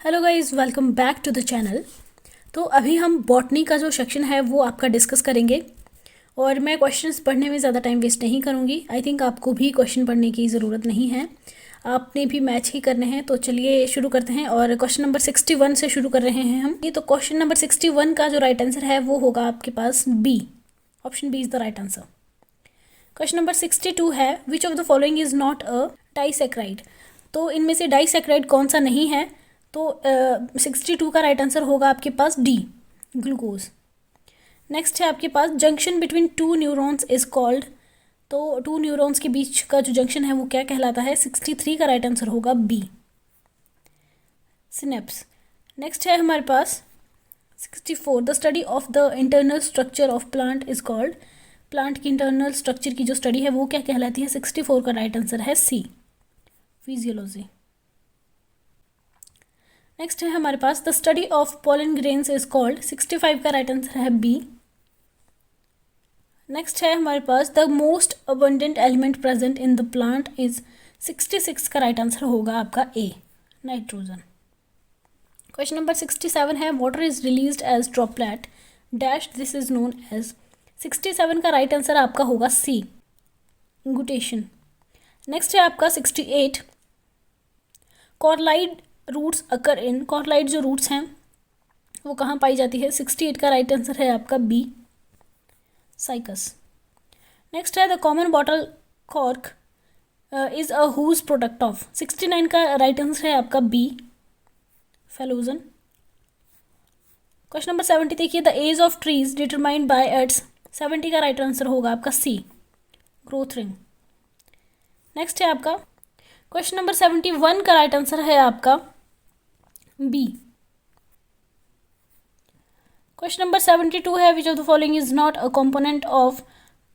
Hello guys, welcome back to the channel. तो अभी हम बॉटनी का जो सेक्शन है वो आपका डिस्कस करेंगे और मैं क्वेश्चंस पढ़ने में ज़्यादा टाइम वेस्ट नहीं करूँगी। आई थिंक आपको भी क्वेश्चन पढ़ने की ज़रूरत नहीं है, आपने भी मैच ही करने हैं। तो चलिए शुरू करते हैं और क्वेश्चन नंबर 61 से शुरू कर रहे हैं हम। ये तो क्वेश्चन नंबर 61 का जो राइट आंसर है वो होगा आपके पास B, option B is the right answer. Question number 62 है, which of the following is not a disaccharide. तो इनमें से डाइसैक्राइड कौन सा नहीं है? तो 62 का राइट आंसर होगा आपके पास डी, ग्लूकोज। नेक्स्ट है आपके पास, junction between two neurons is called. तो टू न्यूरॉन्स के बीच का जो जंक्शन है वो क्या कहलाता है? 63 का राइट आंसर होगा बी, सिनेप्स। नेक्स्ट है हमारे पास 64, the study of the internal structure of plant is called. Plant की इंटरनल स्ट्रक्चर की जो स्टडी है वो क्या कहलाती है? 64 का राइट आंसर है सी, फिजियोलॉजी। नेक्स्ट है हमारे पास, the study of pollen grains is called. 65 का राइट आंसर है बी। नेक्स्ट है हमारे पास, the most abundant element present in the plant is. 66 का राइट आंसर होगा आपका ए, नाइट्रोजन। क्वेश्चन नंबर 67 है, water is released as droplet dash this is known as. 67 का राइट आंसर आपका होगा सी, इंगुटेशन। नेक्स्ट है आपका 68, कॉर्लाइड रूट्स अकर इन। कॉर्लाइड जो रूट्स हैं वो कहाँ पाई जाती है? 68 का राइट आंसर है आपका बी, साइकस। नेक्स्ट है, the common bottle cork is a whose product of. 69 का राइट आंसर है आपका बी, फेलोजन। क्वेश्चन नंबर 70 देखिए, the age of trees determined by its. 70 का राइट आंसर होगा आपका सी, ग्रोथ रिंग। नेक्स्ट है आपका क्वेश्चन नंबर 71 का राइट आंसर है आपका बी। क्वेश्चन नंबर 72 है, which of the following is not a component of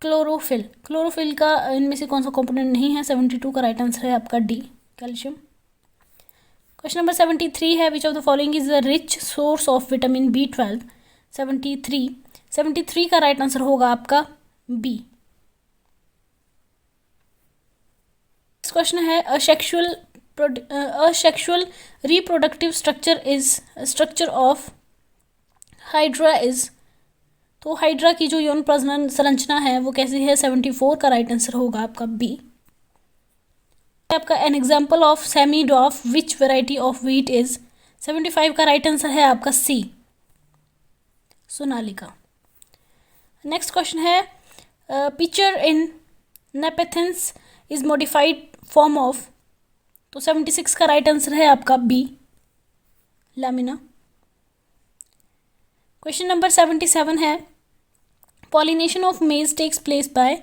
chlorophyll. Chlorophyll का इनमें से कौन सा कंपोनेंट नहीं है? 72 का राइट आंसर है आपका डी, कैल्शियम। क्वेश्चन नंबर 73 है, which of the following is a rich source of vitamin B12। 73 का राइट आंसर होगा आपका बी। नेक्स्ट क्वेश्चन है, a sexual reproductive structure of hydra is. तो हाइड्रा की जो यौन प्रजनन संरचना है वो कैसी है? 74 का राइट आंसर होगा आपका बी। आपका an example of semi dwarf which variety of wheat is. 75 का राइट आंसर है आपका सी, सोनालिका। नेक्स्ट क्वेश्चन है, pitcher in Nepenthes is modified form of. तो 76 का राइट आंसर है आपका बी, लैमिना। क्वेश्चन नंबर 77 है, pollination of maize takes place by.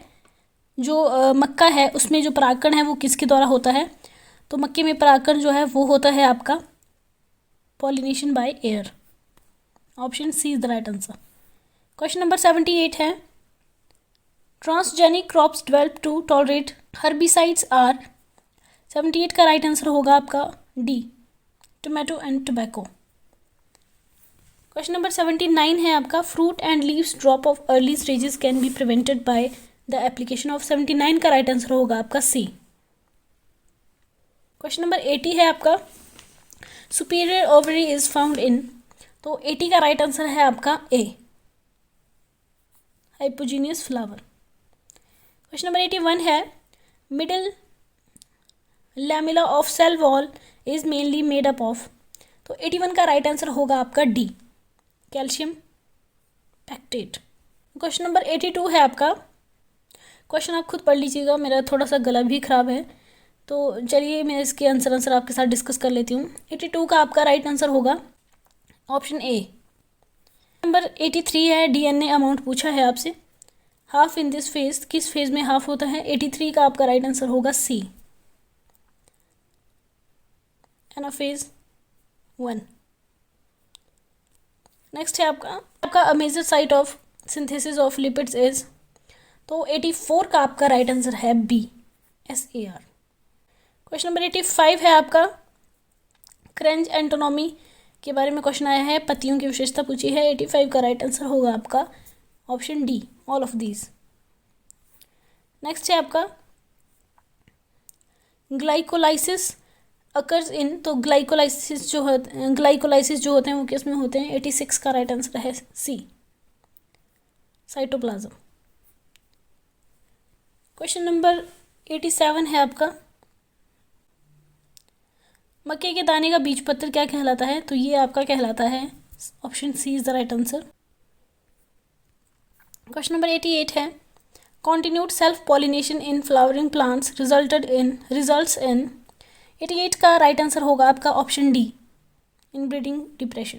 जो मक्का है उसमें जो परागकण है वो किसके द्वारा होता है? तो मक्के में परागकण जो है वो होता है आपका pollination by air, option C is the right answer. Question number 78 है, transgenic crops develop to tolerate herbicides are. 78 का राइट आंसर होगा आपका D, tomato and tobacco. Question number 79 है आपका, fruit and leaves drop off early stages can be prevented by the application of. 79 का right answer होगा आपका सी। Question number 80 है आपका, superior ovary is found in. तो 80 का राइट आंसर है आपका A, hypogynous flower. Question number 81 है, middle lamella of cell wall is mainly made up of. तो 81 का राइट आंसर होगा आपका D, calcium pectate. Question number 82 है आपका, क्वेश्चन आप खुद पढ़ लीजिएगा, मेरा थोड़ा सा गला भी खराब है तो चलिए मैं इसके आंसर आपके साथ डिस्कस कर लेती हूँ। 82 का आपका राइट आंसर होगा ऑप्शन ए। नंबर 83 है, DNA अमाउंट पूछा है आपसे, हाफ इन दिस फेज, किस फेज में हाफ होता है? 83 का आपका राइट आंसर होगा सी, एनाफेज 1। नेक्स्ट है आपका a major site of synthesis of lipids is. तो 84 का आपका राइट आंसर है बी, SAR। क्वेश्चन नंबर 85 है आपका, क्रेंज एंटोनॉमी के बारे में क्वेश्चन आया है, पत्तियों की विशेषता पूछी है। 85 का राइट आंसर होगा आपका option D, all of these. Next है आपका ग्लाइकोलाइसिस अकर्स इन, तो ग्लाइकोलाइसिस जो होते हैं वो किस में होते हैं? 86 का राइट आंसर है सी, साइटोप्लाज्म। क्वेश्चन नंबर 87 है आपका, मक्के के दाने का बीज पत्र क्या कहलाता है? तो ये आपका कहलाता है, option C is the right answer. Question number 88 है, continued self pollination in flowering plants results in 88 का राइट आंसर होगा आपका option D, inbreeding depression.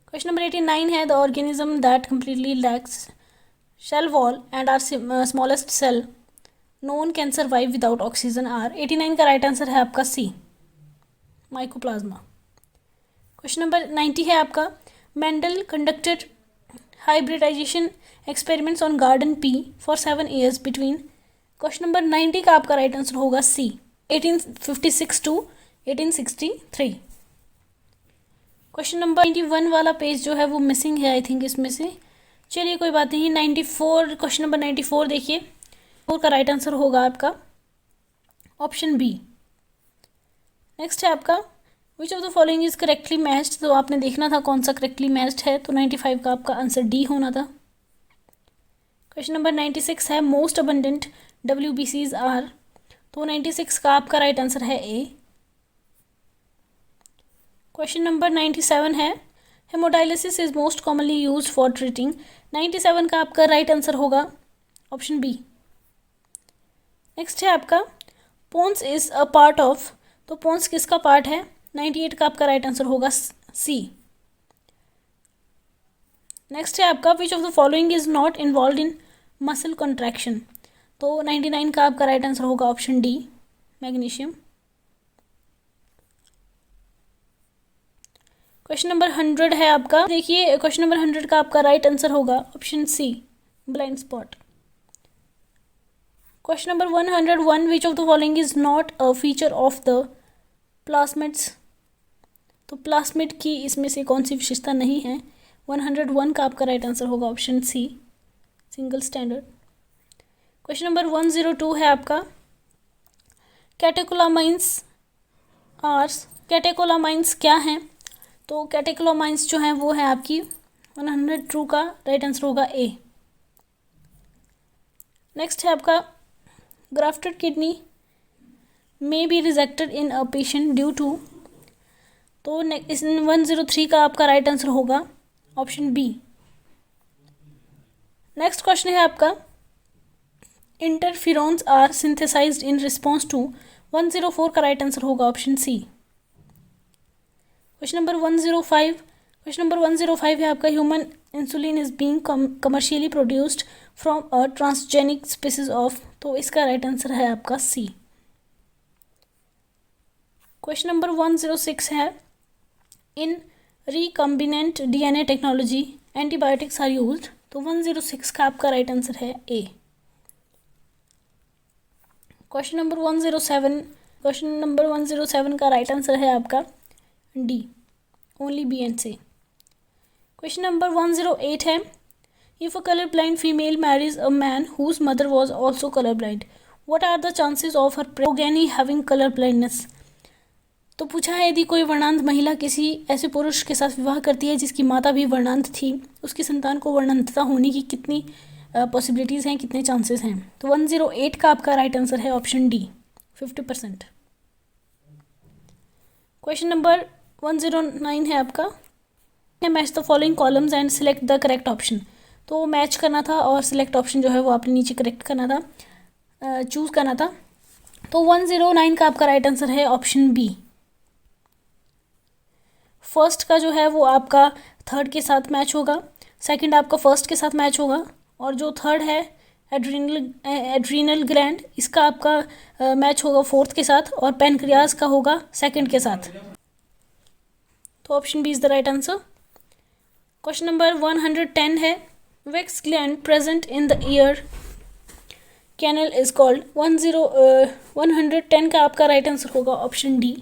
Question number 89 है, the organism that completely lacks shell wall and are smallest cell known can survive without oxygen are 89 का right answer है आपका सी, mycoplasma. Question number 90 है आपका, Mendel conducted hybridisation experiments on garden pea for 7 years between, question number 90 का आपका right answer होगा सी, 1856 to 1863। Question number 91 वाला page जो है वो मिसिंग है आई थिंक इसमें से, चलिए कोई बात नहीं। 94, क्वेश्चन नंबर 94 देखिए, 4 का राइट आंसर होगा आपका ऑप्शन बी। नेक्स्ट है आपका, which of the following is correctly matched, तो आपने देखना था कौन सा करेक्टली मैच्ड है, तो 95 का आपका आंसर डी होना था। क्वेश्चन नंबर 96 है, मोस्ट अबंडेंट WBCs आर, तो 96 का आपका राइट आंसर है ए। क्वेश्चन नंबर 97 है, haemodialysis is most commonly use for treating, 97 का आपका राइट आंसर होगा ऑप्शन बी। नेक्स्ट है आपका, pons is a part of, तो पोन्स किसका पार्ट है? 98 का आपका राइट आंसर होगा सी। नेक्स्ट है आपका, which of the following is not involve in muscle contraction, तो 99 का आपका राइट आंसर होगा option D, magnesium. Question number 100 है आपका, देखिए क्वेश्चन नंबर 100 का आपका राइट आंसर होगा option C, blind spot. Question number 101, which of the following is not a feature of the plasmids, तो प्लास्मिड की इसमें से कौन सी विशेषता नहीं है? 101 का आपका राइट आंसर होगा option C, single standard. Question number 102 है आपका, कैटेकोलामाइंस कैटेकोलामाइंस क्या हैं? तो कैटेकोलामाइंस जो हैं वो है आपकी 102 का राइट आंसर होगा ए। नेक्स्ट है आपका, grafted kidney may be rejected in a patient due to, तो इस 103 का आपका राइट आंसर होगा ऑप्शन बी। नेक्स्ट क्वेश्चन है आपका, interferons are synthesised in response to, 104 का राइट आंसर होगा ऑप्शन सी। क्वेश्चन नंबर 105 है आपका, human insulin is being commercially produced from a transgenic species of, तो इसका राइट आंसर है आपका सी। क्वेश्चन नंबर 106 है, in recombinant DNA technology antibiotics are used, तो 106 का आपका राइट आंसर है ए। क्वेश्चन नंबर 107 का राइट आंसर है आपका D, only B and C. Question number 108 है, if a colour blind female marries a man whose mother was also colour blind, what are the chances of her progeny having colour blindness, तो पूछा है यदि कोई वर्णांध महिला किसी ऐसे पुरुष के साथ विवाह करती है जिसकी माता भी वर्णांध थी, उसकी संतान को वर्णांधता होने की कितनी पॉसिबिलिटीज़ हैं, कितने चांसेस हैं? तो 108 का आपका राइट आंसर है ऑप्शन डी, 50%। क्वेश्चन नंबर 109 है आपका, match the following columns and select the correct option, तो मैच करना था और सिलेक्ट ऑप्शन जो है वो आपने नीचे करेक्ट करना था, चूज़ करना था। तो 109 का आपका राइट आंसर है ऑप्शन बी। फर्स्ट का जो है वो आपका थर्ड के साथ मैच होगा, सेकंड आपका फर्स्ट के साथ मैच होगा, और जो थर्ड है एड्रीनल ग्लैंड, इसका आपका मैच होगा फोर्थ के साथ, और पैनक्रियाज का होगा सेकंड के साथ, तो option B is the right answer. Question number 110 है, which gland present in the ear canal is called, 110 का आपका राइट आंसर होगा option D.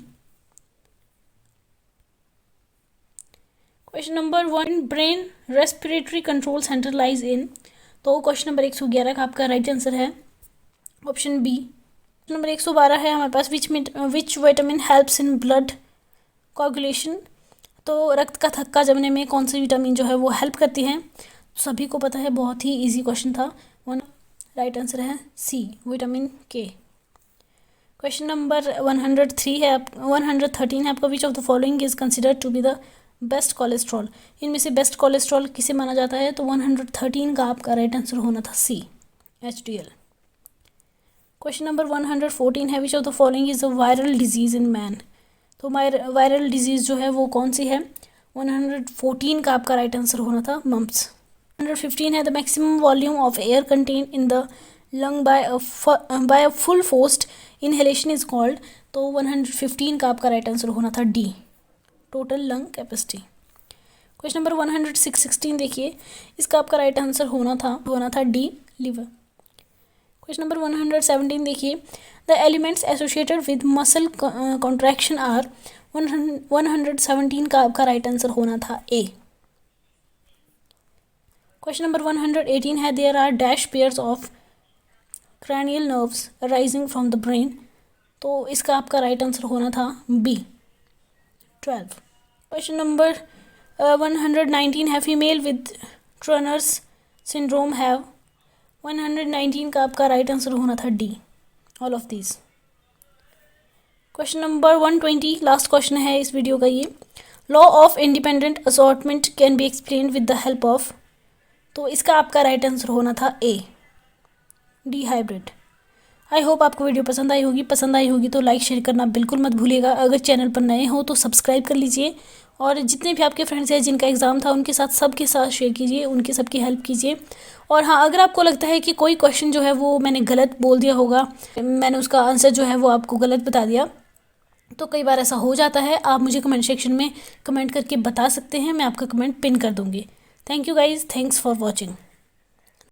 Question number 1, brain respiratory control centre lies in, तो क्वेश्चन नंबर 111 का आपका right answer है option B, number 112 है हमारे पास, which vitamin helps in blood coagulation. तो रक्त का थक्का जमने में कौन सी विटामिन जो है वो हेल्प करती है? सभी को पता है, बहुत ही इजी क्वेश्चन था। राइट आंसर है C, vitamin K. Question number 103 है 113 है आपका, which of the following is considered to be the best cholesterol. इनमें से बेस्ट कोलेस्ट्रॉल किसे माना जाता है? तो 113 का आपका राइट आंसर होना था सी, HDL। क्वेश्चन नंबर 114 है, which of the following is a viral disease in man. तो वायरल डिजीज जो है वो कौन सी है? 114 का आपका राइट आंसर होना था मम्प्स। 115 है, the maximum volume of air contain in the lung by a full forced inhalation is called. तो 115 का आपका राइट आंसर होना था D, total lung capacity. Question number 116 देखिए, इसका आपका राइट आंसर होना था डी, लिवर। क्वेश्चन नंबर 117 देखिए, the elements associated with muscle contraction are. 117 का आपका राइट आंसर होना था ए। क्वेश्चन नंबर 118 है, there are dash pairs of cranial nerves arising from the brain। तो इसका आपका राइट आंसर होना था बी, 12। क्वेश्चन नंबर 119 है, फीमेल विद ट्रनर्स सिंड्रोम हैव। 119 का आपका राइट आंसर होना था D, all of these. Question number 120 last question है इस वीडियो का ये, law of independent assortment can be explained with the help of. तो इसका आपका राइट आंसर होना था ए, डी, हाइब्रिड। आई होप आपको वीडियो पसंद आई होगी तो लाइक शेयर करना बिल्कुल मत भूलिएगा। अगर चैनल पर नए हो तो सब्सक्राइब कर लीजिए, और जितने भी आपके फ्रेंड्स हैं जिनका एग्ज़ाम था उनके साथ सबके साथ शेयर कीजिए, उनकी सबकी हेल्प कीजिए। और हाँ, अगर आपको लगता है कि कोई क्वेश्चन जो है वो मैंने गलत बोल दिया होगा, मैंने उसका आंसर जो है वो आपको गलत बता दिया, तो कई बार ऐसा हो जाता है, आप मुझे कमेंट सेक्शन में कमेंट करके बता सकते हैं, मैं आपका कमेंट पिन कर दूँगी। Thank you guys, thanks for watching.